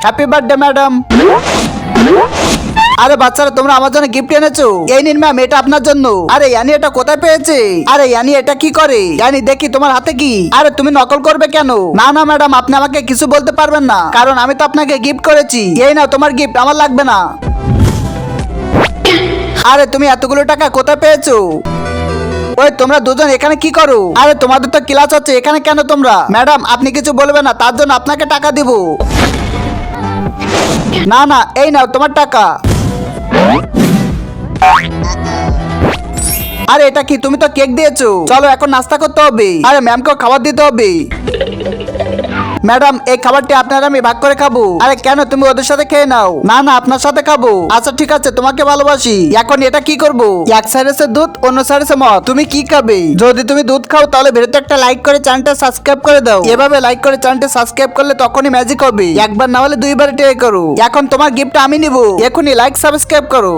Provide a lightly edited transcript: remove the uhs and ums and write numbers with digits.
Happy birthday madam. আরে বাচ্চারা তোমরা আমার জন্য গিফট এনেছো, এই নিন ম্যাম এটা আপনার জন্য। আরে ইয়ানি এটা কোথায় পেয়েছে? আরে ইয়ানি এটা কি করে? ইয়ানি দেখি তোমার হাতে কি? আরে তুমি নকল করবে কেন? না না ম্যাডাম আপনি আমাকে কিছু বলতে পারবেন না, কারণ আমি তো আপনাকে গিফট করেছি। এই নাও তোমার গিফট, আমার লাগবে না। আরে তুমি এতগুলো টাকা কোথায় পেয়েছো? ওই তোমরা দুজন এখানে কি করো? আরে তোমাদের তো ক্লাস হচ্ছে, এখানে কেন তোমরা? ম্যাডাম আপনি কিছু বলবেন না, তার জন্য আপনাকে টাকা দিব। না না এই নাও তোমার টাকা। আরে এটা কি? তুমি তো কেক দিয়েছো, চলো এখন নাস্তা করতে হবে। আরে ম্যামকেও খাবার দিতে হবে। ম্যাডাম এই খাবারটি আপনার আমি ভাগ করে খাবো। আরে কেন? তুমি ওদের সাথে খেয়ে নাও। না না আপনার সাথে খাবো। আচ্ছা ঠিক আছে, তোমাকে ভালোবাসি। এখন এটা কি করব? এক সাইডে আছে দুধ, অন্য সাইডে আছে মদ, তুমি কি খাবে? যদি তুমি দুধ খাও তাহলে ভিডিওতে একটা লাইক করে চ্যানেলটা সাবস্ক্রাইব করে দাও। এভাবে লাইক করে চ্যানেলটা সাবস্ক্রাইব করলে তখনই ম্যাজিক হবে। একবার না হলে দুইবার ট্রাই করো। এখন তোমার গিফট আমি নিব, এখনই লাইক সাবস্ক্রাইব করো।